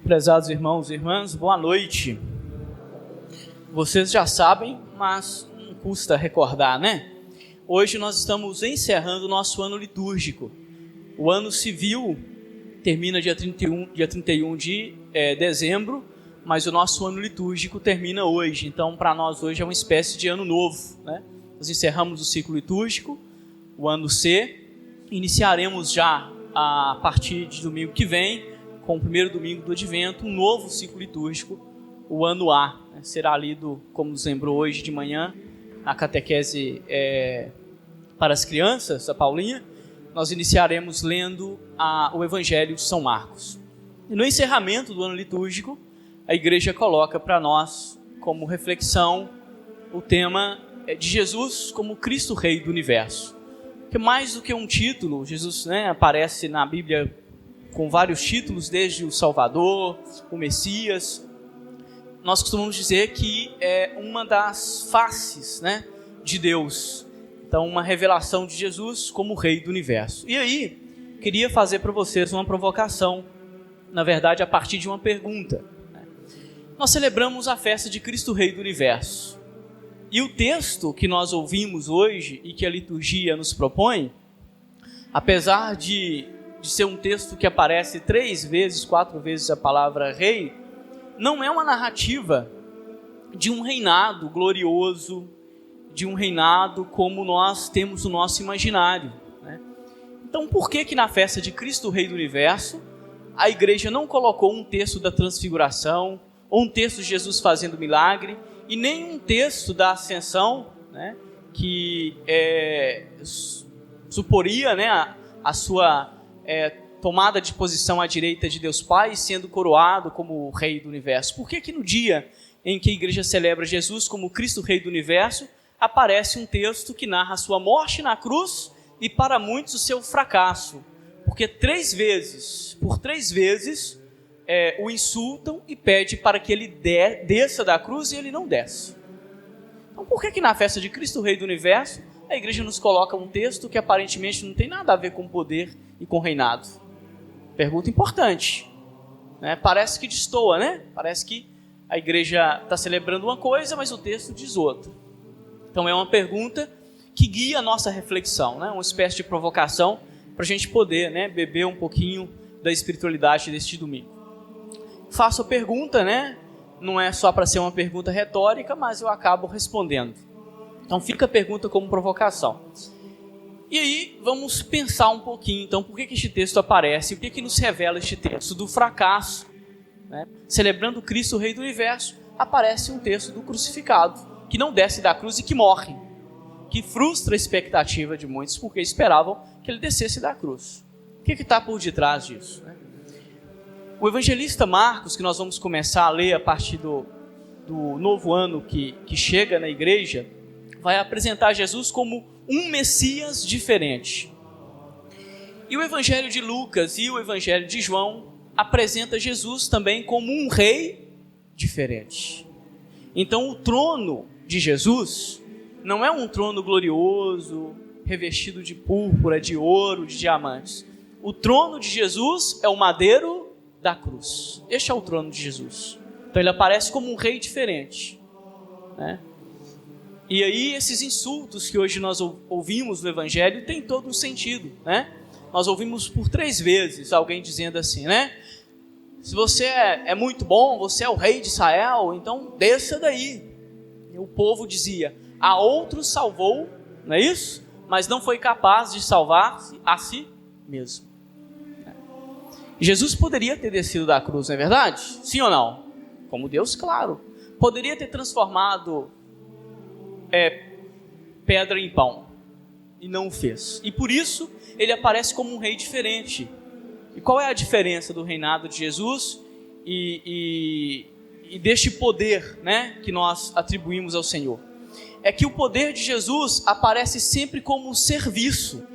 Prezados irmãos e irmãs, boa noite. Vocês já sabem, mas não custa recordar, né? Hoje nós estamos encerrando o nosso ano litúrgico. O ano civil termina dia 31 de dezembro, mas o nosso ano litúrgico termina hoje. Então, para nós hoje é uma espécie de ano novo, né? Nós encerramos o ciclo litúrgico, o ano C, iniciaremos já a partir de domingo que vem, com o primeiro domingo do Advento, um novo ciclo litúrgico, o ano A. Será lido, como nos lembrou hoje de manhã, na catequese para as crianças, a Paulinha. Nós iniciaremos lendo o Evangelho de São Marcos. E no encerramento do ano litúrgico, a Igreja coloca para nós, como reflexão, o tema de Jesus como Cristo Rei do Universo. Que mais do que um título, Jesus aparece na Bíblia com vários títulos, desde o Salvador, o Messias. Nós costumamos dizer que é uma das faces, de Deus. Então, uma revelação de Jesus como Rei do Universo. E aí, queria fazer para vocês uma provocação, na verdade, a partir de uma pergunta. Nós celebramos a festa de Cristo Rei do Universo. E o texto que nós ouvimos hoje e que a liturgia nos propõe, apesar de ser um texto que aparece 3 vezes, 4 vezes a palavra rei, não é uma narrativa de um reinado glorioso, de um reinado como nós temos no nosso imaginário, né? Então, por que na festa de Cristo Rei do Universo, a igreja não colocou um texto da transfiguração, ou um texto de Jesus fazendo milagre, e nem um texto da ascensão, que suporia a sua tomada de posição à direita de Deus Pai, sendo coroado como o Rei do Universo? Por que no dia em que a igreja celebra Jesus como Cristo Rei do Universo, aparece um texto que narra a sua morte na cruz e para muitos o seu fracasso? Porque 3 vezes, o insultam e pede para que ele desça da cruz e ele não desce. Então, por que na festa de Cristo Rei do Universo, a igreja nos coloca um texto que aparentemente não tem nada a ver com poder e com reinado? Pergunta importante. Parece que destoa, Parece que a igreja está celebrando uma coisa, mas o texto diz outra. Então é uma pergunta que guia a nossa reflexão, uma espécie de provocação para a gente poder beber um pouquinho da espiritualidade deste domingo. Faço a pergunta, não é só para ser uma pergunta retórica, mas eu acabo respondendo. Então fica a pergunta como provocação. E aí vamos pensar um pouquinho, então, por que este texto aparece? O que nos revela este texto? Do fracasso, celebrando Cristo, o Rei do Universo, aparece um texto do crucificado, que não desce da cruz e que morre, que frustra a expectativa de muitos, porque esperavam que ele descesse da cruz. O que está por detrás disso? O evangelista Marcos, que nós vamos começar a ler a partir do novo ano que chega na igreja, vai apresentar Jesus como um Messias diferente. E o evangelho de Lucas e o evangelho de João apresenta Jesus também como um rei diferente. Então, o trono de Jesus não é um trono glorioso, revestido de púrpura, de ouro, de diamantes. O trono de Jesus é o madeiro da cruz. Este é o trono de Jesus. Então, ele aparece como um rei diferente, E aí, esses insultos que hoje nós ouvimos no Evangelho têm todo um sentido, Nós ouvimos por 3 vezes alguém dizendo assim, se você é muito bom, você é o rei de Israel, então desça daí. E o povo dizia, a outros salvou, não é isso? Mas não foi capaz de salvar-se a si mesmo. Jesus poderia ter descido da cruz, não é verdade? Sim ou não? Como Deus, claro. Poderia ter transformado pedra em pão, e não o fez. E por isso ele aparece como um rei diferente. E qual é a diferença do reinado de Jesus e deste poder, que nós atribuímos ao Senhor? É que o poder de Jesus aparece sempre como um serviço.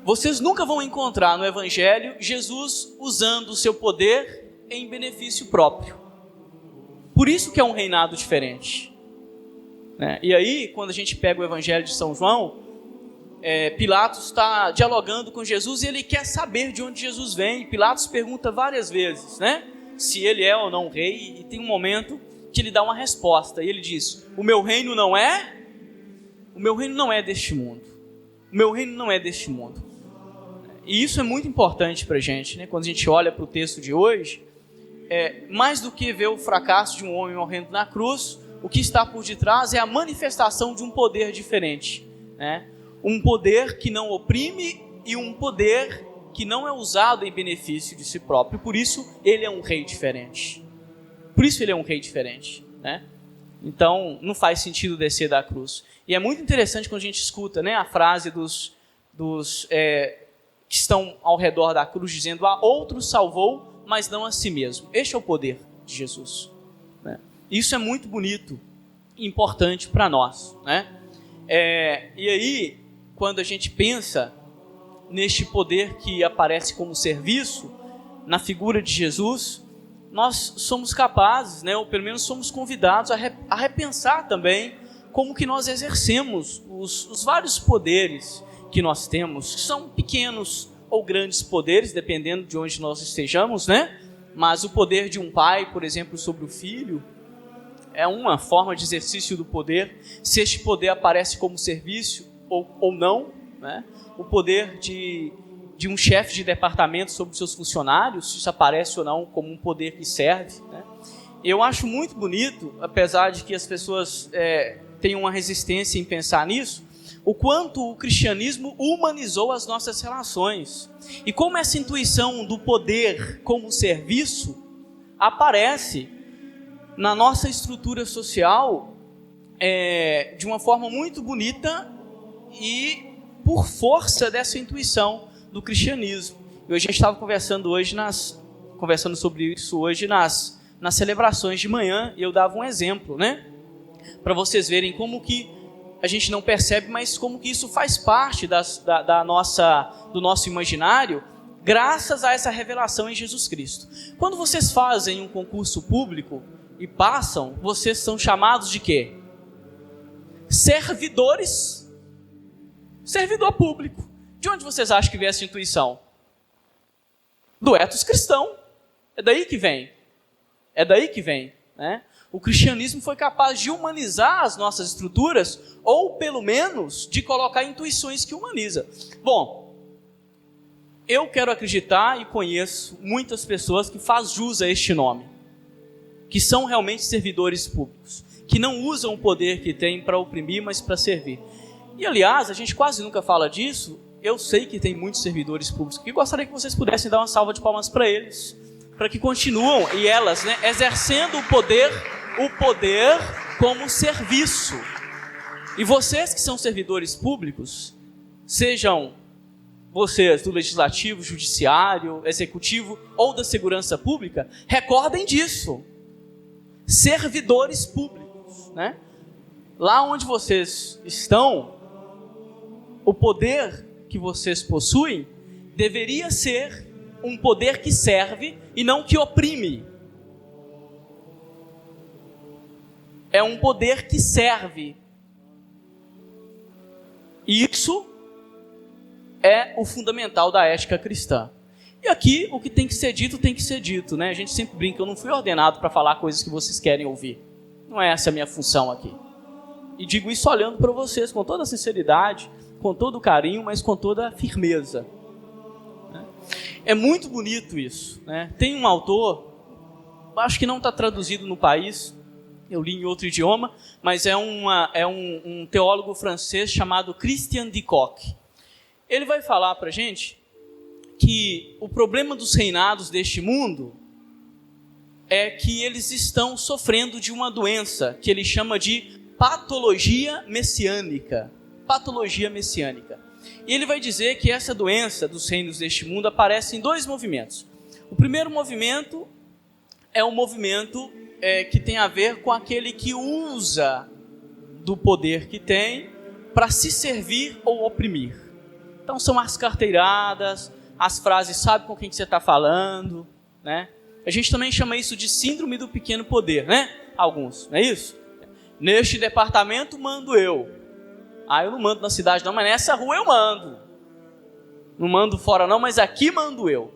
Vocês nunca vão encontrar no Evangelho Jesus usando o seu poder em benefício próprio. Por isso que é um reinado diferente. E aí, quando a gente pega o Evangelho de São João, Pilatos está dialogando com Jesus e ele quer saber de onde Jesus vem. Pilatos pergunta várias vezes, né, se ele é ou não rei, e tem um momento que ele dá uma resposta, e ele diz: o meu reino não é deste mundo. O meu reino não é deste mundo. E isso é muito importante para a gente, né? Quando a gente olha para o texto de hoje, mais do que ver o fracasso de um homem morrendo na cruz, o que está por detrás é a manifestação de um poder diferente, né? Um poder que não oprime e um poder que não é usado em benefício de si próprio. Por isso ele é um rei diferente. Né? Então não faz sentido descer da cruz. E é muito interessante quando a gente escuta, né, a frase dos que estão ao redor da cruz dizendo: a outros salvou, mas não a si mesmo. Este é o poder de Jesus, né? Isso é muito bonito e importante para nós, né? E aí, quando a gente pensa neste poder que aparece como serviço na figura de Jesus, nós somos capazes, né, ou pelo menos somos convidados a repensar também como que nós exercemos os vários poderes que nós temos, que são pequenos ou grandes poderes, dependendo de onde nós estejamos, né? Mas o poder de um pai, por exemplo, sobre o filho, é uma forma de exercício do poder, se este poder aparece como serviço ou não, né? O poder de um chefe de departamento sobre seus funcionários, se isso aparece ou não como um poder que serve, né? Eu acho muito bonito, apesar de que as pessoas tenham uma resistência em pensar nisso, o quanto o cristianismo humanizou as nossas relações. E como essa intuição do poder como serviço aparece na nossa estrutura social de uma forma muito bonita e por força dessa intuição do cristianismo. E a gente estava conversando sobre isso hoje nas celebrações de manhã, e eu dava um exemplo, né, para vocês verem como que a gente não percebe, mas como que isso faz parte do nosso imaginário, graças a essa revelação em Jesus Cristo. Quando vocês fazem um concurso público e passam, vocês são chamados de quê? Servidores. Servidor público. De onde vocês acham que vem essa intuição? Do ethos cristão. É daí que vem, né? O cristianismo foi capaz de humanizar as nossas estruturas, ou pelo menos de colocar intuições que humaniza. Bom, eu quero acreditar e conheço muitas pessoas que fazem jus a este nome, que são realmente servidores públicos, que não usam o poder que têm para oprimir, mas para servir. E aliás, a gente quase nunca fala disso. Eu sei que tem muitos servidores públicos que gostaria que vocês pudessem dar uma salva de palmas para eles, para que continuam, e elas, né, exercendo o poder como serviço. E vocês que são servidores públicos, sejam vocês do legislativo, judiciário, executivo ou da segurança pública, recordem disso. Servidores públicos, né? Lá onde vocês estão, o poder que vocês possuem deveria ser um poder que serve e não que oprime. É um poder que serve. E isso é o fundamental da ética cristã. E aqui, o que tem que ser dito, né? A gente sempre brinca, eu não fui ordenado para falar coisas que vocês querem ouvir. Não é essa a minha função aqui. E digo isso olhando para vocês com toda a sinceridade, com todo o carinho, mas com toda a firmeza. É muito bonito isso, né? Tem um autor, acho que não está traduzido no país, eu li em outro idioma, mas é um teólogo francês chamado Christian de Kock. Ele vai falar para a gente que o problema dos reinados deste mundo é que eles estão sofrendo de uma doença que ele chama de patologia messiânica. Patologia messiânica. E ele vai dizer que essa doença dos reinos deste mundo aparece em dois movimentos. O primeiro movimento é um movimento que tem a ver com aquele que usa do poder que tem para se servir ou oprimir. Então são as carteiradas, as frases, sabe com quem que você está falando, né? A gente também chama isso de síndrome do pequeno poder, né? Alguns, não é isso? Neste departamento mando eu. Eu não mando na cidade não, mas nessa rua eu mando. Não mando fora não, mas aqui mando eu.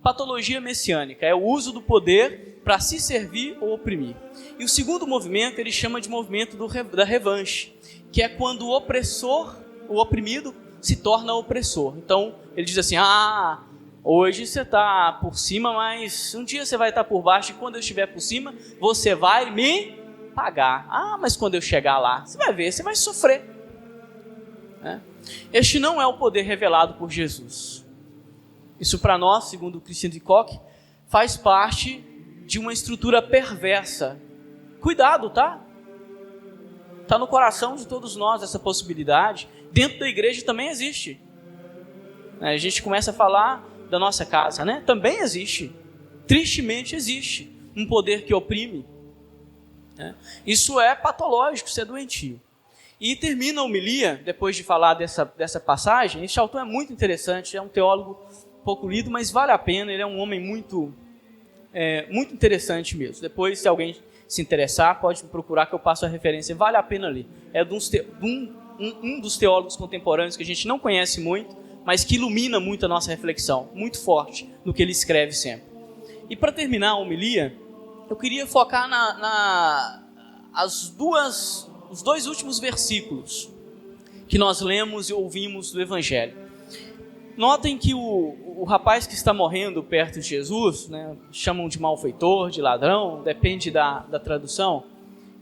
Patologia messiânica é o uso do poder para se servir ou oprimir. E o segundo movimento ele chama de movimento da revanche, que é quando o opressor, o oprimido, se torna opressor. Então ele diz assim, hoje você está por cima, mas um dia você vai estar por baixo, e quando eu estiver por cima, você vai me pagar. Mas quando eu chegar lá, você vai ver, você vai sofrer. Este não é o poder revelado por Jesus. Isso para nós, segundo o Christian de Koch, faz parte de uma estrutura perversa. Cuidado, tá? Está no coração de todos nós essa possibilidade. Dentro da igreja também existe. A gente começa a falar da nossa casa, né? Também existe. Tristemente existe um poder que oprime. Isso é patológico, isso é doentio. E termina a homilia, depois de falar dessa passagem. Este autor é muito interessante, é um teólogo pouco lido, mas vale a pena. Ele é um homem muito interessante mesmo. Depois, se alguém se interessar, pode me procurar que eu passo a referência. Vale a pena ler. É um dos teólogos contemporâneos que a gente não conhece muito, mas que ilumina muito a nossa reflexão, muito forte no que ele escreve sempre. E para terminar a homilia, eu queria focar os dois últimos versículos que nós lemos e ouvimos do Evangelho. Notem que o rapaz que está morrendo perto de Jesus, né, chamam de malfeitor, de ladrão, depende da tradução,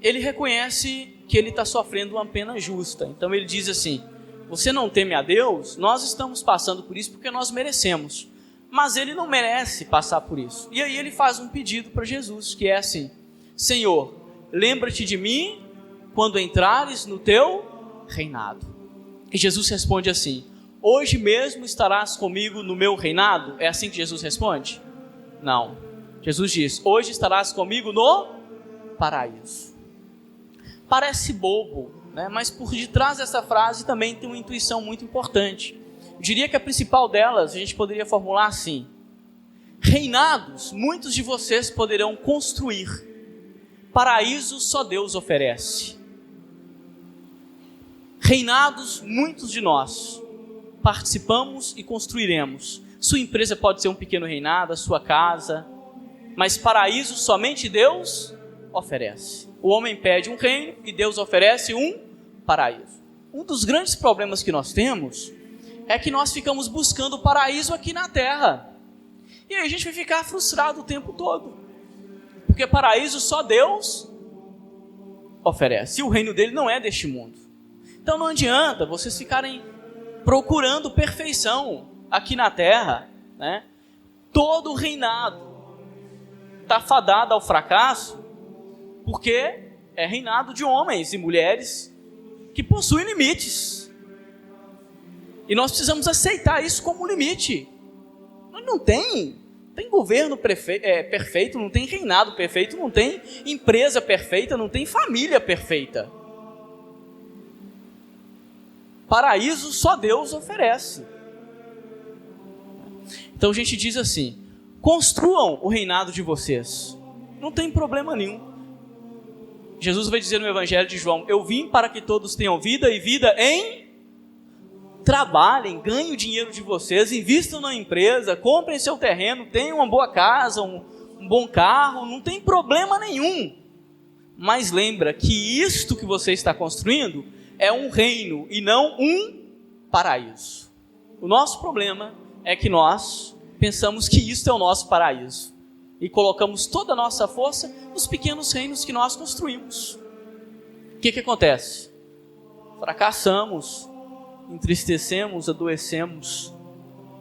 ele reconhece que ele está sofrendo uma pena justa. Então ele diz assim, você não teme a Deus? Nós estamos passando por isso porque nós merecemos. Mas ele não merece passar por isso. E aí ele faz um pedido para Jesus, que é assim, Senhor, lembra-te de mim quando entrares no teu reinado. E Jesus responde assim, hoje mesmo estarás comigo no meu reinado? É assim que Jesus responde? Não. Jesus diz, hoje estarás comigo no paraíso. Parece bobo, né? Mas por detrás dessa frase também tem uma intuição muito importante. Eu diria que a principal delas a gente poderia formular assim, reinados, muitos de vocês poderão construir, paraíso só Deus oferece. Reinados, muitos de nós participamos e construiremos. Sua empresa pode ser um pequeno reinado, a sua casa, mas paraíso somente Deus oferece. O homem pede um reino e Deus oferece um paraíso. Um dos grandes problemas que nós temos é que nós ficamos buscando o paraíso aqui na terra. E aí a gente vai ficar frustrado o tempo todo. Porque paraíso só Deus oferece. E o reino dele não é deste mundo. Então não adianta vocês ficarem procurando perfeição aqui na terra, né? Todo reinado está fadado ao fracasso, porque é reinado de homens e mulheres que possuem limites. E nós precisamos aceitar isso como limite. Não tem governo perfeito, não tem reinado perfeito, não tem empresa perfeita, não tem família perfeita. Paraíso só Deus oferece. Então a gente diz assim, construam o reinado de vocês. Não tem problema nenhum. Jesus vai dizer no Evangelho de João, eu vim para que todos tenham vida e vida em... Trabalhem, ganhem o dinheiro de vocês, invistam na empresa, comprem seu terreno, tenham uma boa casa, um bom carro, não tem problema nenhum. Mas lembra que isto que você está construindo é um reino e não um paraíso. O nosso problema é que nós pensamos que isto é o nosso paraíso e colocamos toda a nossa força nos pequenos reinos que nós construímos. O que acontece? Fracassamos, entristecemos, adoecemos,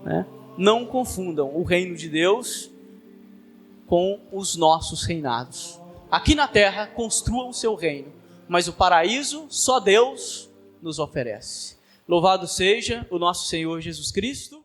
né? Não confundam o reino de Deus com os nossos reinados. Aqui na terra, construam o seu reino, mas o paraíso só Deus nos oferece. Louvado seja o nosso Senhor Jesus Cristo.